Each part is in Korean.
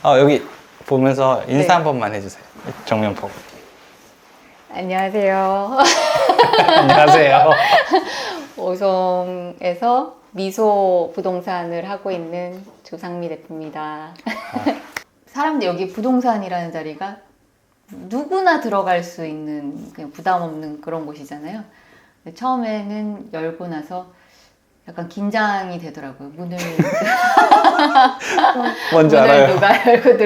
여기 보면서 인사 네. 한 번만 해주세요. 정면 보고. 안녕하세요. 안녕하세요. 오송에서 미소 부동산을 하고 있는 조상미 대표입니다. 사람들 여기 부동산이라는 자리가 누구나 들어갈 수 있는 그냥 부담 없는 그런 곳이잖아요. 근데 처음에는 열고 나서 약간 긴장이 되더라고요. 뭔지 문을 알아요. 누가 열고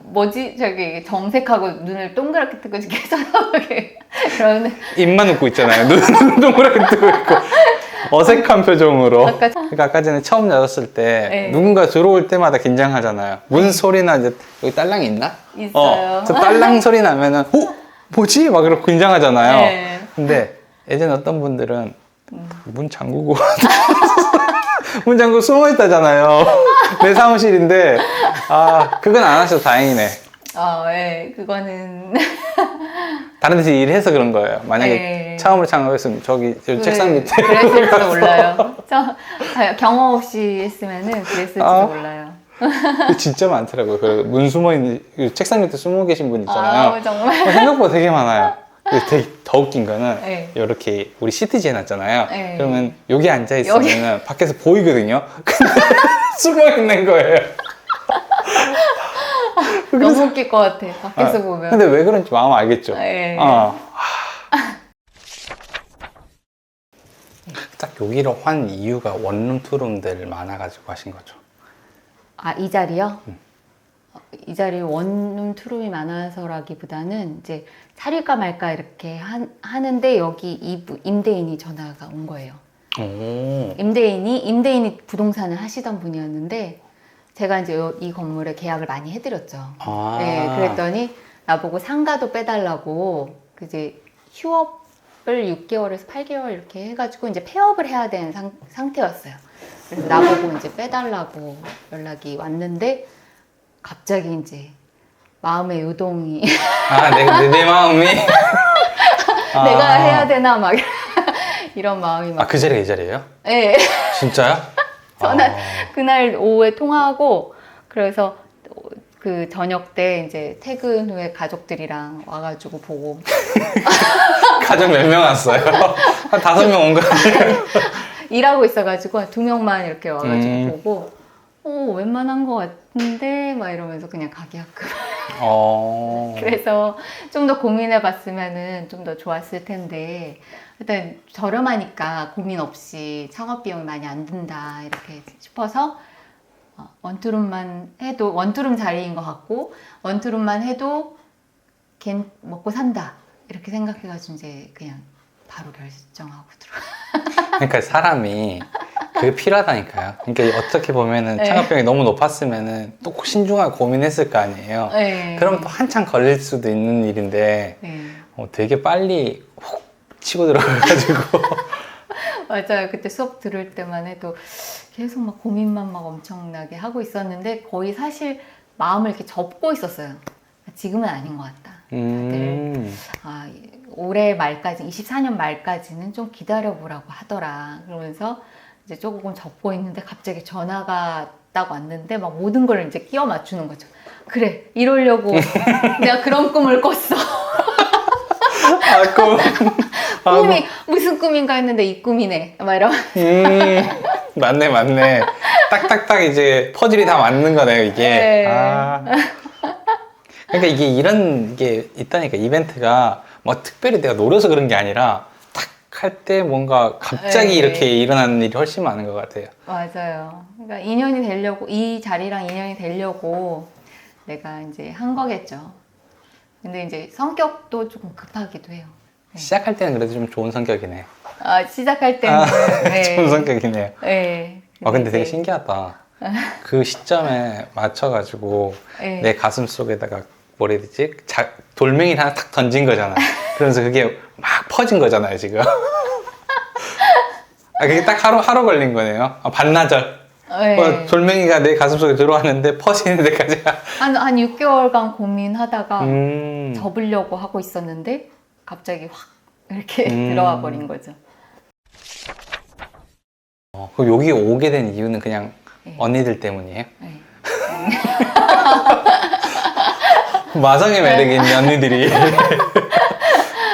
뭐지? 저기 정색하고 눈을 동그랗게 뜨고 계속 이렇게 그러는 입만 웃고 있잖아요. 눈 동그랗게 뜨고 있고. 어색한 표정으로. 그러니까 아까 전에 처음 열었을 때 네. 누군가 들어올 때마다 긴장하잖아요. 문 소리나 이제 여기 딸랑이 있나? 있어요. 저 딸랑 소리 나면은 뭐지? 막 이러고 긴장하잖아요. 네. 근데 예전에 어떤 분들은 문 잠그고 문 잠그고 숨어 있다잖아요. 내 사무실인데 그건 안 하셔서 다행이네. 네, 그거는 다른 데서 일해서 그런 거예요. 만약에 네. 처음으로 창업했으면 저기 책상 밑에 그랬을지도 몰라요. 경험 없이 했으면은 그랬을지도 몰라요. 진짜 많더라고요. 문 숨어 있는 책상 밑에 숨어 계신 분 있잖아요. 정말. 생각보다 되게 많아요. 되게 더 웃긴 거는 네. 이렇게 우리 시트지 해놨잖아요. 네. 그러면 여기 앉아 있으면 밖에서 보이거든요. 근데 숨어 있는 거예요. 너무 웃길 것 같아. 밖에서 보면. 근데 왜 그런지 마음 알겠죠. 네. 딱 여기로 한 이유가 원룸 투룸들 많아가지고 하신 거죠. 이 자리요? 이 자리 원룸 투룸이 많아서라기보다는 이제 차릴까 말까 이렇게 하는데 여기 임대인이 전화가 온 거예요. 오. 임대인이 부동산을 하시던 분이었는데 제가 이제 이 건물에 계약을 많이 해드렸죠. 네, 그랬더니 나보고 상가도 빼달라고 이제 휴업을 6개월에서 8개월 이렇게 해가지고 이제 폐업을 해야 되는 상태였어요. 그래서 나보고 이제 빼달라고 연락이 왔는데 갑자기 이제 마음의 요동이 내 마음이 내가 해야 되나 막 이런 마음이 막. 그 자리가 이 자리예요? 네. 진짜요? 전화 그날 오후에 통화하고 그래서 그 저녁 때 이제 퇴근 후에 가족들이랑 와가지고 보고. 가족 몇 명 왔어요? 한 5명 온 거 아니에요? 일하고 있어가지고 2명만 이렇게 와가지고 보고 웬만한 거 같은데 막 이러면서 그냥 가게학급. 그래서 좀 더 고민해 봤으면은 좀 더 좋았을 텐데 일단 저렴하니까 고민 없이 창업 비용이 많이 안 든다 이렇게 싶어서 원투룸만 해도 원투룸 자리인 것 같고 원투룸만 해도 먹고 산다 이렇게 생각해가지고 이제 그냥 바로 결정하고 들어가. 그러니까 사람이 그게 필요하다니까요. 그러니까 어떻게 보면은 네. 창업비용이 너무 높았으면은 또 신중하게 고민했을 거 아니에요. 네. 그럼 또 한참 걸릴 수도 있는 일인데 네. 되게 빨리 훅 치고 들어가가지고 맞아요. 그때 수업 들을 때만 해도 계속 막 고민만 막 엄청나게 하고 있었는데 거의 사실 마음을 이렇게 접고 있었어요. 지금은 아닌 것 같다. 다들 올해 말까지 24년 말까지는 좀 기다려보라고 하더라. 그러면서 이제 조금 접고 있는데 갑자기 전화가 딱 왔는데 막 모든 걸 이제 끼워 맞추는 거죠. 그래 이러려고 내가 그런 꿈을 꿨어. 꿈이 무슨 꿈인가 했는데 이 꿈이네. 막 이러. 맞네. 딱딱딱 이제 퍼즐이 다 맞는 거네요, 이게. 네. 그러니까 이게 이런 게 있다니까, 이벤트가 뭐 특별히 내가 노려서 그런 게 아니라 딱 할 때 뭔가 갑자기 네. 이렇게 일어나는 일이 훨씬 많은 것 같아요. 맞아요. 그러니까 인연이 되려고 이 자리랑 인연이 되려고 내가 이제 한 거겠죠. 근데 이제 성격도 조금 급하기도 해요. 네. 시작할 때는 그래도 좀 좋은 성격이네. 시작할 때는 네. 좋은 성격이네요. 네. 근데 되게 신기하다. 그 시점에 맞춰가지고 네. 내 가슴 속에다가 뭐라 해야 되지? 돌멩이를 하나 탁 던진 거잖아. 그러면서 그게 막 퍼진 거잖아요, 지금. 그게 딱 하루 걸린 거네요. 반나절. 네. 돌멩이가 내 가슴 속에 들어왔는데 퍼지는 데까지. 한 6개월간 고민하다가 음. 접으려고 하고 있었는데 갑자기 확 이렇게 들어와 버린 거죠. 그럼 여기 오게 된 이유는 그냥 네. 언니들 때문이에요? 네. 마성의 매력이 있는 언니들이.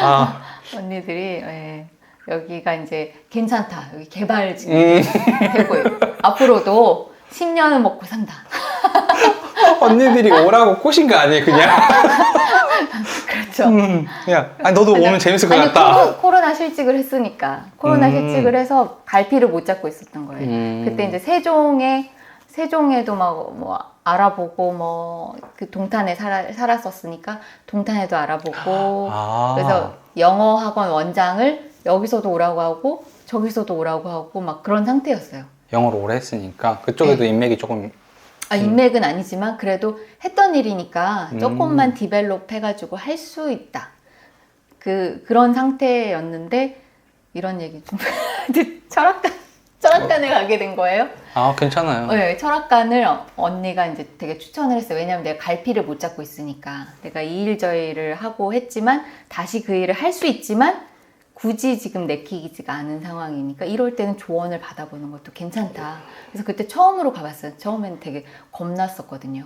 아, 언니들이 예, 여기가 이제 괜찮다. 여기 개발 지금 되고 앞으로도 10년은 먹고 산다. 언니들이 오라고 꼬신 거 아니에요, 그냥? 그렇죠. 그냥, 아니, 너도 오면 재밌을 것 아니, 같다. 코로나 실직을 했으니까 코로나 실직을 해서 갈피를 못 잡고 있었던 거예요. 그때 이제 세종에도 막 뭐 알아보고 뭐 그 동탄에 살았었으니까 동탄에도 알아보고 그래서 영어 학원 원장을 여기서도 오라고 하고 저기서도 오라고 하고 막 그런 상태였어요. 영어를 오래 했으니까 그쪽에도 네. 인맥이 조금. 인맥은 아니지만 그래도 했던 일이니까 조금만 디벨롭 해가지고 할 수 있다. 그런 상태였는데 이런 얘기 좀 철학관에 가게 된 거예요. 아, 괜찮아요. 네, 철학관을 언니가 이제 되게 추천을 했어요. 왜냐면 내가 갈피를 못 잡고 있으니까. 내가 이 일 저 일을 하고 했지만 다시 그 일을 할 수 있지만 굳이 지금 내키지가 않은 상황이니까 이럴 때는 조언을 받아보는 것도 괜찮다. 그래서 그때 처음으로 가봤어요. 처음에는 되게 겁났었거든요.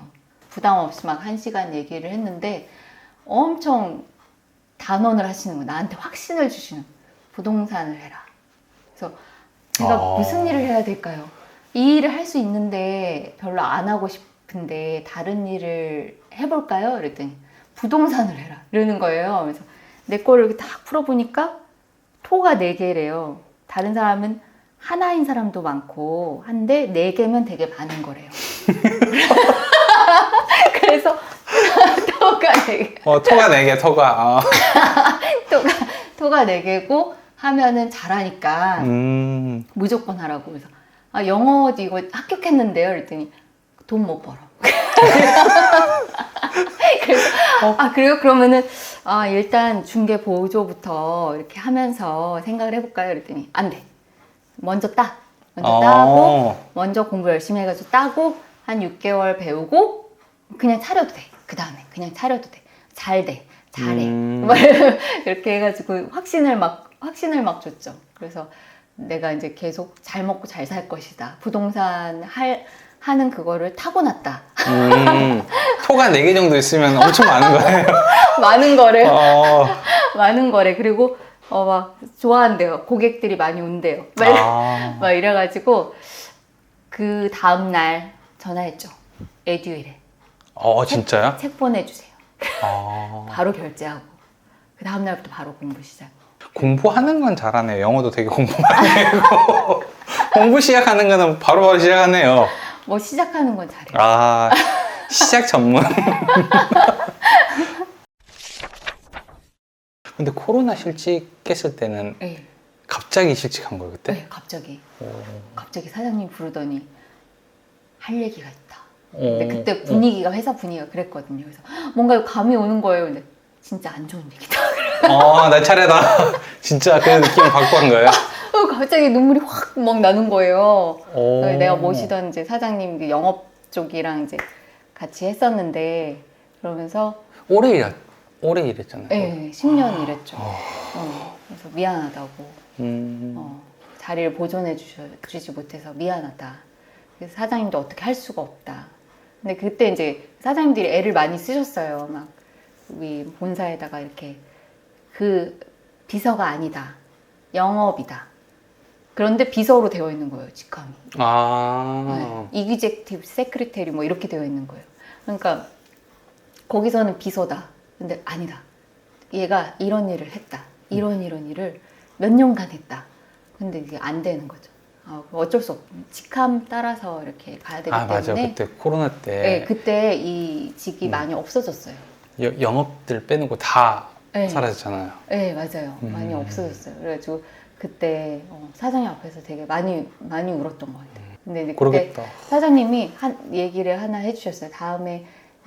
부담 없이 막 1시간 얘기를 했는데 엄청 단언을 하시는 거예요. 나한테 확신을 주시는 부동산을 해라. 그래서 제가 무슨 일을 해야 될까요? 이 일을 할 수 있는데 별로 안 하고 싶은데 다른 일을 해볼까요? 그랬더니 부동산을 해라 이러는 거예요. 그래서 내 거를 이렇게 딱 풀어보니까 토가 4개래요. 다른 사람은 하나인 사람도 많고 한데 4개면 되게 많은 거래요. 그래서 토가 4개. 토가 4개, 토가. 토가 4개고 하면은 잘하니까 무조건 하라고. 그래서 영어도 이거 합격했는데요. 그랬더니 돈 못 벌어. 그래서 그래요? 그러면은 일단 중개 보조부터 이렇게 하면서 생각을 해볼까요? 그랬더니 안 돼. 먼저 따고 먼저 공부 열심히 해가지고 따고 한 6개월 배우고 그냥 차려도 돼. 그 다음에 그냥 차려도 돼. 잘 돼. 잘해. 이렇게 해가지고 확신을 막 줬죠. 그래서 내가 이제 계속 잘 먹고 잘 살 것이다. 부동산 하는 그거를 타고났다. 토가 4개 정도 있으면 엄청 많은 거예요. 많은 거래. 많은 거래. 그리고 막 좋아한대요. 고객들이 많이 온대요. 막 이래가지고 그 다음날 전화했죠. 에듀일에. 진짜요? 책 보내주세요. 바로 결제하고 그 다음날부터 바로 공부 시작. 공부하는 건 잘하네요. 영어도 되게 공부 많이 하고. 공부 시작하는 거는 바로바로 시작하네요. 뭐 시작하는 건 잘해요. 시작 전문. 근데 코로나 실직했을 때는 네. 갑자기 실직한 거예요, 그때? 네, 갑자기 사장님 부르더니 할 얘기가 있다. 근데 그때 분위기가 회사 분위기가 그랬거든요. 그래서 뭔가 감이 오는 거예요. 근데 진짜 안 좋은 얘기다. 내 차례다. 진짜 그 느낌을 받고 한 거예요? 갑자기 눈물이 확 막 나는 거예요. 내가 모시던 이제 사장님 그 영업 쪽이랑 이제 같이 했었는데 그러면서 오래 일했잖아요. 네, 10년 일했죠. 그래서 미안하다고. 자리를 보존해 주지 못해서 미안하다. 그래서 사장님도 어떻게 할 수가 없다. 근데 그때 이제 사장님들이 애를 많이 쓰셨어요. 막 우리 본사에다가 이렇게 그 비서가 아니다. 영업이다. 그런데 비서로 되어 있는 거예요, 직함이. 네. 이규젝티브 세크리테리 뭐 이렇게 되어 있는 거예요. 그러니까 거기서는 비서다. 근데 아니다. 얘가 이런 일을 했다. 이런 일을 몇 년간 했다. 근데 이게 안 되는 거죠. 어쩔 수 없고 직함 따라서 이렇게 가야 되기 때문에. 맞아. 그때 코로나 때. 네, 그때 이 직이 많이 없어졌어요. 영업들 빼놓고 다 네. 사라졌잖아요. 네, 맞아요. 많이 없어졌어요. 그래가지고 그때 사장님 앞에서 되게 많이 울었던 것 같아요. 근데 이제 그때 그러겠다. 사장님이 얘기를 하나 해주셨어요. 다음에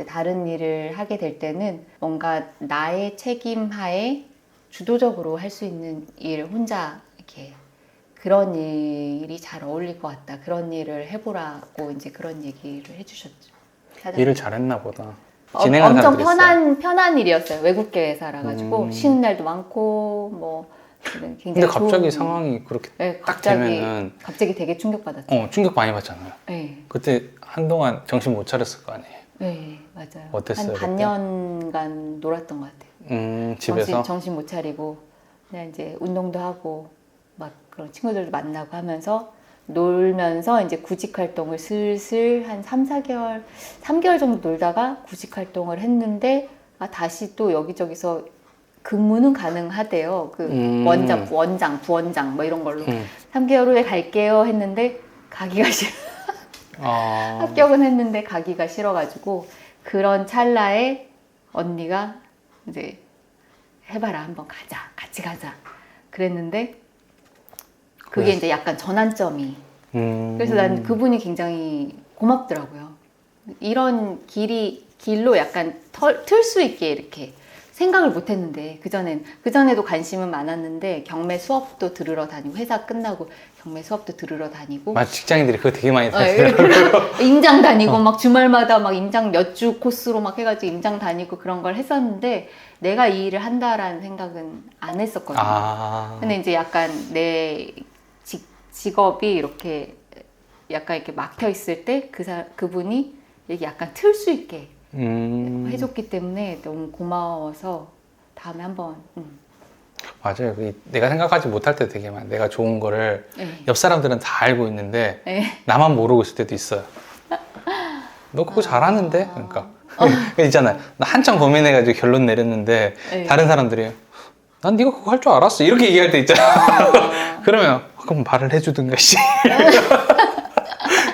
다른 일을 하게 될 때는 뭔가 나의 책임 하에 주도적으로 할 수 있는 일을 혼자 이렇게 그런 일이 잘 어울릴 것 같다. 그런 일을 해보라고 이제 그런 얘기를 해주셨죠. 사장님. 일을 잘했나 보다. 진행한 엄청 사람들이 편한 일이었어요. 외국계 회사라 가지고 쉬는 날도 많고 뭐 굉장히 근데 갑자기 좋은- 상황이 그렇게 네, 딱 되면은 갑자기 되게 충격받았죠. 충격 많이 받잖아요. 네. 그때 한동안 정신 못 차렸을 거 아니에요. 네, 맞아요. 어땠어요, 한 그때? 반년간 놀았던 것 같아요. 집에서? 정신 못 차리고 그냥 이제 운동도 하고 막 그런 친구들도 만나고 하면서 놀면서 이제 구직 활동을 슬슬 한 3개월 정도 놀다가 구직 활동을 했는데 다시 또 여기저기서 근무는 가능하대요. 그 원장, 부원장 뭐 이런 걸로 3개월 후에 갈게요 했는데 가기가 싫어. 합격은 했는데 가기가 싫어가지고 그런 찰나에 언니가 이제 해봐라 한번 가자 같이 가자 그랬는데 그게 이제 약간 전환점이 그래서 난 그분이 굉장히 고맙더라고요. 이런 길로 약간 틀 수 있게 이렇게 생각을 못 했는데 그전에도 관심은 많았는데 경매 수업도 들으러 다니고 회사 끝나고 경매 수업도 들으러 다니고 맞아, 직장인들이 그거 되게 많이 다니더라고요. 임장 다니고 막 주말마다 막 임장 몇 주 코스로 막 해가지고 임장 다니고 그런 걸 했었는데 내가 이 일을 한다라는 생각은 안 했었거든요. 근데 이제 약간 내 직업이 이렇게 약간 이렇게 막혀 있을 때 그분이 이렇게 약간 틀 수 있게 해줬기 때문에 너무 고마워서 다음에 한번 맞아요. 내가 생각하지 못할 때 되게 많아. 내가 좋은 거를 네. 옆 사람들은 다 알고 있는데 네. 나만 모르고 있을 때도 있어요. 너 그거 잘하는데? 그러니까 있잖아요. 나 한참 고민해가지고 결론 내렸는데 네. 다른 사람들이 난 네가 그거 할 줄 알았어 이렇게 얘기할 때 있잖아. 그러면 그럼 말을 해주든가 씨.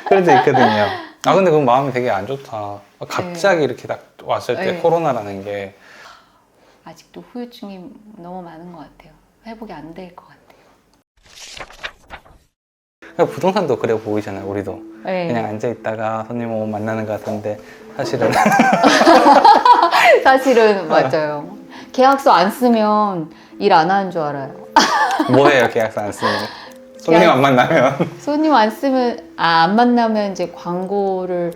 그런 데 있거든요. 근데 그 마음이 되게 안 좋다. 갑자기 이렇게 딱 왔을 때 네. 코로나라는 게 아직도 후유증이 너무 많은 것 같아요. 회복이 안 될 것 같아요. 그냥 부동산도 그래 보이잖아요. 우리도 네. 그냥 앉아있다가 손님 오면 만나는 것 같은데 사실은 사실은 맞아요. 계약서 안 쓰면 일 안 하는 줄 알아요. 뭐예요 계약서 안 쓰면? 손님 안 만나면? 손님 안 쓰면 안 만나면 이제 광고를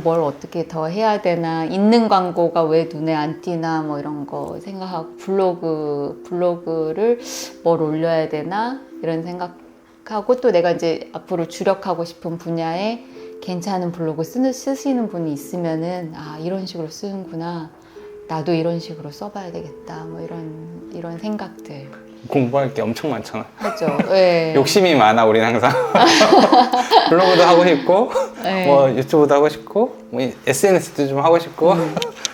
뭘 어떻게 더 해야 되나, 있는 광고가 왜 눈에 안 띄나 뭐 이런 거 생각하고 블로그를 뭘 올려야 되나 이런 생각하고 또 내가 이제 앞으로 주력하고 싶은 분야에 괜찮은 블로그 쓰시는 분이 있으면은 이런 식으로 쓰는구나, 나도 이런 식으로 써봐야 되겠다 뭐 이런 생각들 공부할 게 엄청 많잖아. 하죠. 네. 욕심이 많아 우리는 항상. 블로그도 하고 싶고 네. 뭐 유튜브도 하고 싶고 뭐 SNS도 좀 하고 싶고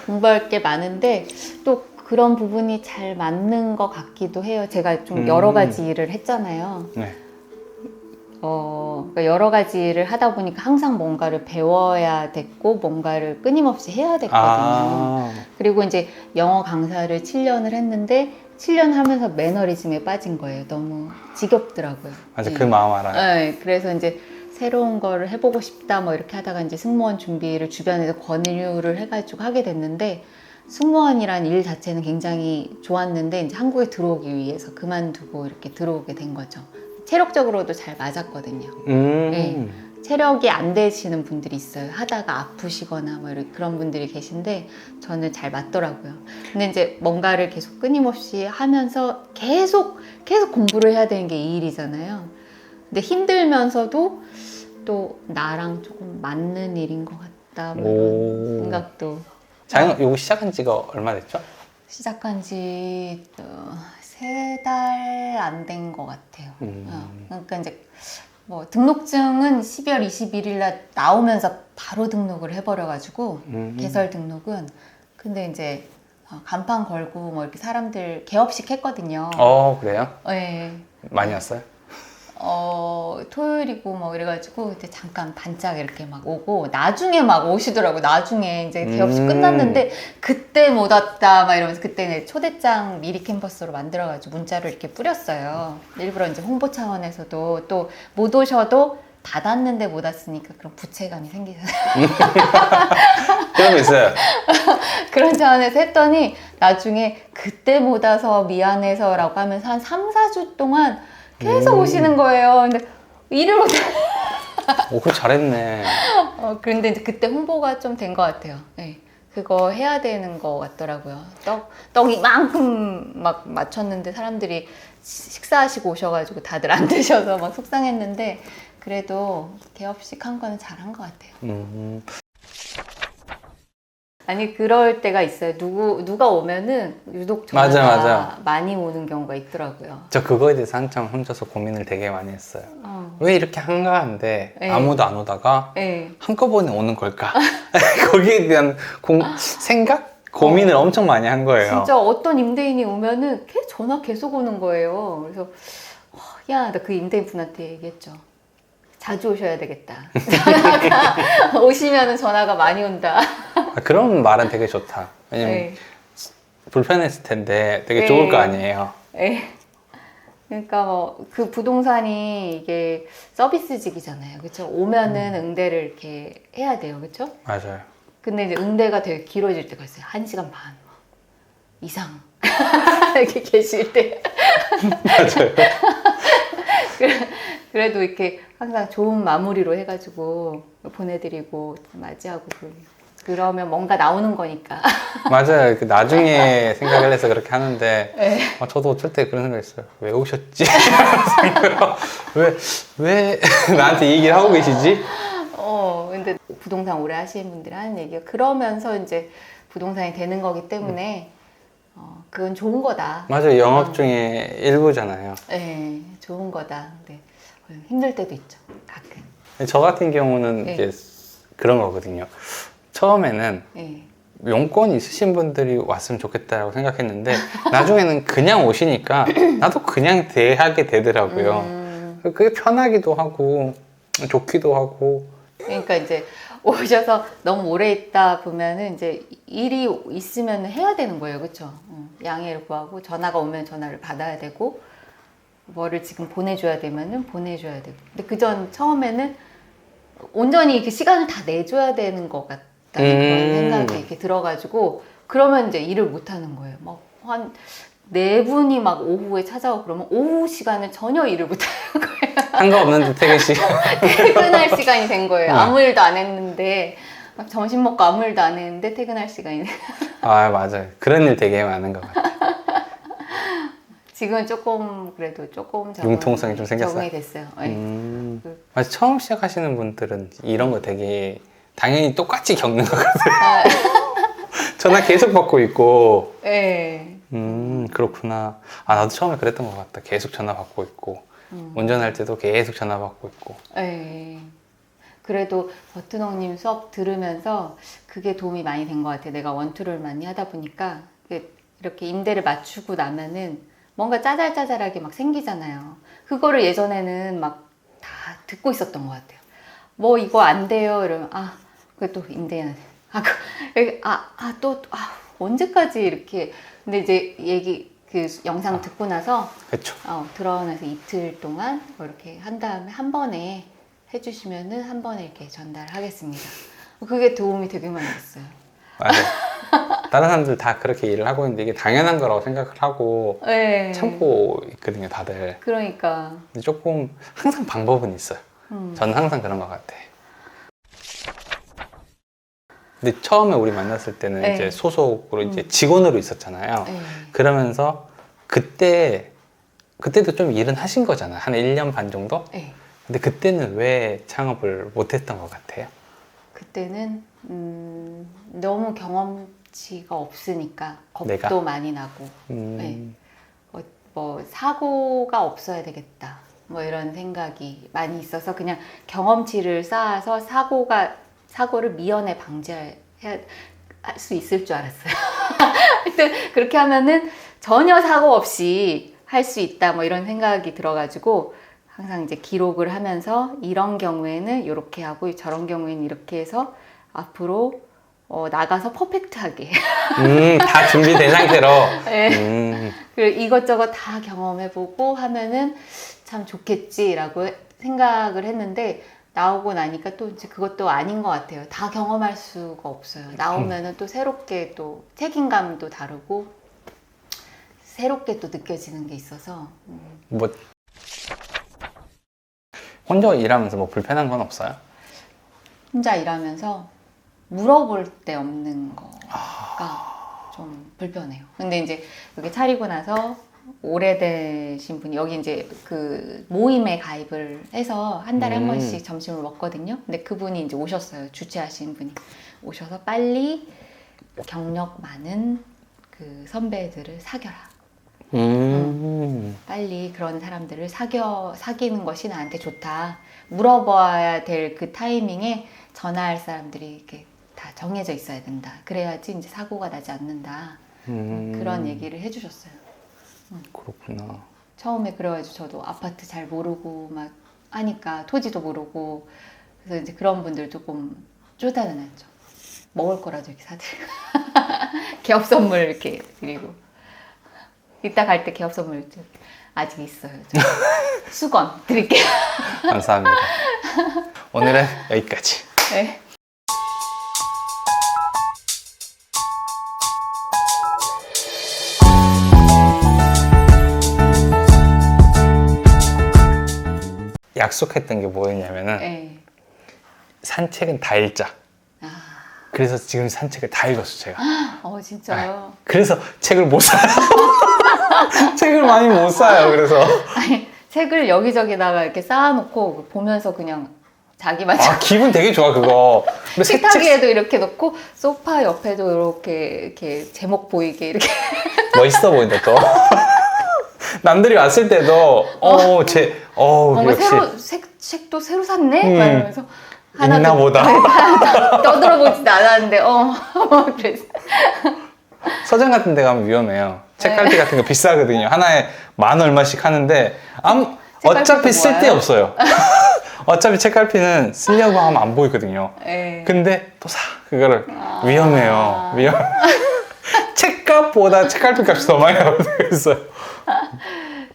공부할 게 많은데 또 그런 부분이 잘 맞는 것 같기도 해요. 제가 좀 여러 가지 일을 했잖아요. 네. 그러니까 여러 가지 일을 하다 보니까 항상 뭔가를 배워야 됐고 뭔가를 끊임없이 해야 됐거든요. 그리고 이제 영어 강사를 7년을 했는데 7년 하면서 매너리즘에 빠진 거예요. 너무 지겹더라고요. 맞아. 네. 그 마음 알아요. 네, 그래서 이제 새로운 거를 해보고 싶다 뭐 이렇게 하다가 이제 승무원 준비를 주변에서 권유를 해가지고 하게 됐는데, 승무원이란 일 자체는 굉장히 좋았는데 이제 한국에 들어오기 위해서 그만두고 이렇게 들어오게 된 거죠. 체력적으로도 잘 맞았거든요. 네. 체력이 안 되시는 분들이 있어요. 하다가 아프시거나 뭐 이런 그런 분들이 계신데 저는 잘 맞더라고요. 근데 이제 뭔가를 계속 끊임없이 하면서 계속 공부를 해야 되는 게 이 일이잖아요. 근데 힘들면서도 또 나랑 조금 맞는 일인 것 같다 뭐 이런 생각도. 자영업 요거 시작한 지가 얼마 됐죠? 시작한 지 3달 안 된 것 같아요. 그러니까 이제 뭐 등록증은 12월 21일 날 나오면서 바로 등록을 해버려가지고 개설 등록은. 근데 이제 간판 걸고 뭐 이렇게 사람들 개업식 했거든요. 그래요? 네. 많이 왔어요? 토요일이고 뭐 이래가지고 그때 잠깐 반짝 이렇게 막 오고 나중에 막 오시더라고. 나중에 이제 개업식 끝났는데 그때 못 왔다 막 이러면서 그때 초대장 미리 캠퍼스로 만들어가지고 문자를 이렇게 뿌렸어요. 일부러 이제 홍보 차원에서도 또 못 오셔도 받았는데 못 왔으니까 그런 부채감이 생기잖아요. 그런 거 있어요. 그런 차원에서 했더니 나중에 그때 못 와서 미안해서라고 하면서 한 3, 4주 동안 계속 오시는 거예요. 근데 일을 못해. 그거 잘했네. 그런데 이제 그때 홍보가 좀 된 것 같아요. 네. 그거 해야 되는 것 같더라고요. 떡 이만큼 막 맞췄는데 사람들이 식사하시고 오셔가지고 다들 안 드셔서 막 속상했는데 그래도 개업식 한 거는 잘한 것 같아요. 아니 그럴 때가 있어요. 누가 오면은 유독 전화가 맞아. 많이 오는 경우가 있더라고요. 저 그거에 대해서 한참 혼자서 고민을 되게 많이 했어요. 어. 왜 이렇게 한가한데 네. 아무도 안 오다가 네. 한꺼번에 오는 걸까? 거기에 대한 생각? 고민을 엄청 많이 한 거예요. 진짜 어떤 임대인이 오면은 전화 계속 오는 거예요. 그래서 야, 나 그 임대인 분한테 얘기했죠. 자주 오셔야 되겠다. 전화가 오시면은 전화가 많이 온다. 그런 말은 되게 좋다. 왜냐면 네. 불편했을 텐데 되게 네. 좋을 거 아니에요. 네. 그러니까 뭐 그 부동산이 이게 서비스직이잖아요. 그렇죠? 오면은 응대를 이렇게 해야 돼요. 그렇죠? 맞아요. 근데 이제 응대가 되게 길어질 때가 있어요. 1시간 반 이상 이렇게 계실 때. 맞아요. 그래도 이렇게 항상 좋은 마무리로 해가지고 보내드리고 맞이하고 그러면 뭔가 나오는 거니까. 맞아요. 그 나중에 생각을 해서 그렇게 하는데 네. 저도 어쩔 때 그런 생각 있어요. 왜 오셨지? 왜 나한테 이 얘기를 하고 계시지? 근데 부동산 오래 하시는 분들이 하는 얘기가 그러면서 이제 부동산이 되는 거기 때문에 그건 좋은 거다. 맞아요. 영업 중에 일부잖아요. 네, 좋은 거다. 근데 힘들 때도 있죠. 가끔. 저 같은 경우는 네. 이제 그런 거거든요. 처음에는 네. 용건 있으신 분들이 왔으면 좋겠다라고 생각했는데 나중에는 그냥 오시니까 나도 그냥 대하게 되더라고요. 그게 편하기도 하고 좋기도 하고. 그러니까 이제 오셔서 너무 오래 있다 보면은 이제 일이 있으면 해야 되는 거예요. 그렇죠? 양해를 구하고 전화가 오면 전화를 받아야 되고 뭐를 지금 보내줘야 되면은 보내줘야 되고. 근데 그 전 처음에는 온전히 그 시간을 다 내줘야 되는 것 같다는 그런 생각이 이렇게 들어가지고 그러면 이제 일을 못 하는 거예요. 막 한 네 분이 막 오후에 찾아오고 그러면 오후 시간을 전혀 일을 못 하는 거예요. 상관없는데 퇴근 시간. 퇴근할 시간이 된 거예요. 아무 일도 안 했는데 막 점심 먹고 아무 일도 안 했는데 퇴근할 시간이. 아 맞아요. 그런 일 되게 많은 것 같아요. 지금은 조금 그래도 조금 융통성이 좀 생겼어요? 적응이 됐어요. 네. 맞아, 처음 시작하시는 분들은 이런 거 되게 당연히 똑같이 겪는 것 같아요. 아, 전화 계속 받고 있고. 네. 그렇구나. 아 나도 처음에 그랬던 것 같다. 계속 전화 받고 있고 운전할 때도 계속 전화 받고 있고. 네. 그래도 버트너님 수업 들으면서 그게 도움이 많이 된 것 같아요. 내가 원투를 많이 하다 보니까 이렇게 임대를 맞추고 나면은 뭔가 짜잘짜잘하게 막 생기잖아요. 그거를 예전에는 막 다 듣고 있었던 것 같아요. 뭐 이거 안 돼요 이러면 그게 또 임대인한테 언제까지 이렇게. 근데 이제 그 영상 듣고 나서 그렇죠. 들어가면서 이틀 동안 뭐 이렇게 한 다음에 한 번에 해주시면은 한 번에 이렇게 전달하겠습니다. 그게 도움이 되게 많이 됐어요. 맞아요. 다른 사람들 다 그렇게 일을 하고 있는데 이게 당연한 거라고 생각을 하고 네. 참고 있거든요, 다들. 그러니까. 근데 조금 항상 방법은 있어요. 저는 항상 그런 것 같아. 근데 처음에 우리 만났을 때는 네. 이제 소속으로 이제 직원으로 있었잖아요. 네. 그러면서 그때도 좀 일은 하신 거잖아요. 한 1년 반 정도? 네. 근데 그때는 왜 창업을 못했던 것 같아요? 그때는 너무 경험치가 없으니까 겁도 내가? 많이 나고 네. 뭐 사고가 없어야 되겠다 뭐 이런 생각이 많이 있어서 그냥 경험치를 쌓아서 사고를 미연에 방지할 수 있을 줄 알았어요. 하여튼 그렇게 하면은 전혀 사고 없이 할 수 있다 뭐 이런 생각이 들어가지고 항상 이제 기록을 하면서 이런 경우에는 이렇게 하고 저런 경우에는 이렇게 해서 앞으로 나가서 퍼펙트하게 다 준비된 상태로. 네. 그리고 이것저것 다 경험해보고 하면은 참 좋겠지라고 생각을 했는데 나오고 나니까 또 이제 그것도 아닌 것 같아요. 다 경험할 수가 없어요. 나오면은 또 새롭게 또 책임감도 다르고 새롭게 또 느껴지는 게 있어서 뭐 혼자 일하면서 뭐 불편한 건 없어요? 혼자 일하면서 물어볼 데 없는 거가 좀 불편해요. 근데 이제 여기 차리고 나서 오래되신 분이 여기 이제 그 모임에 가입을 해서 한 달에 한 번씩 점심을 먹거든요. 근데 그분이 이제 오셨어요. 주최하신 분이 오셔서 빨리 경력 많은 그 선배들을 사겨라. 빨리 그런 사람들을 사귀는 것이 나한테 좋다. 물어봐야 될 그 타이밍에 전화할 사람들이 이렇게 다 정해져 있어야 된다. 그래야지 이제 사고가 나지 않는다. 그런 얘기를 해주셨어요. 그렇구나. 처음에 그래가지고 저도 아파트 잘 모르고 막 하니까 토지도 모르고 그래서 이제 그런 분들 조금 쪼달아놨죠. 먹을 거라도 이렇게 사드리고 개업 선물 이렇게 드리고 이따 갈 때 개업 선물 좀 아직 있어요. 수건 드릴게요. 감사합니다. 오늘은 여기까지. 네. 약속했던 게 뭐였냐면은 네. 산책은 다 읽자. 아, 그래서 지금 산책을 다 읽었어 제가. 진짜요? 그래서 책을 못 사요. 책을 많이 못 사요. 그래서 아니, 책을 여기저기다가 이렇게 쌓아놓고 보면서 그냥 자기만 기분 되게 좋아 그거. 근데 식탁 위에도 이렇게 놓고 소파 옆에도 이렇게 제목 보이게 이렇게 멋있어 보인다 또. 남들이 왔을 때도 뭔가 역시 책도 새로 샀네? 막 이러면서 있나 보다. 떠들어보지도 않았는데 그래서 서점 같은 데 가면 위험해요. 책갈피 네. 같은 거 비싸거든요. 하나에 10,000 얼마씩 하는데 어차피 쓸 데 없어요. 어차피 책갈피는 쓰려고 하면 안 보이거든요. 네. 근데 또 사 그거를 위험해요. 책값보다 책갈피 값이 더 많이 나오고 있어요.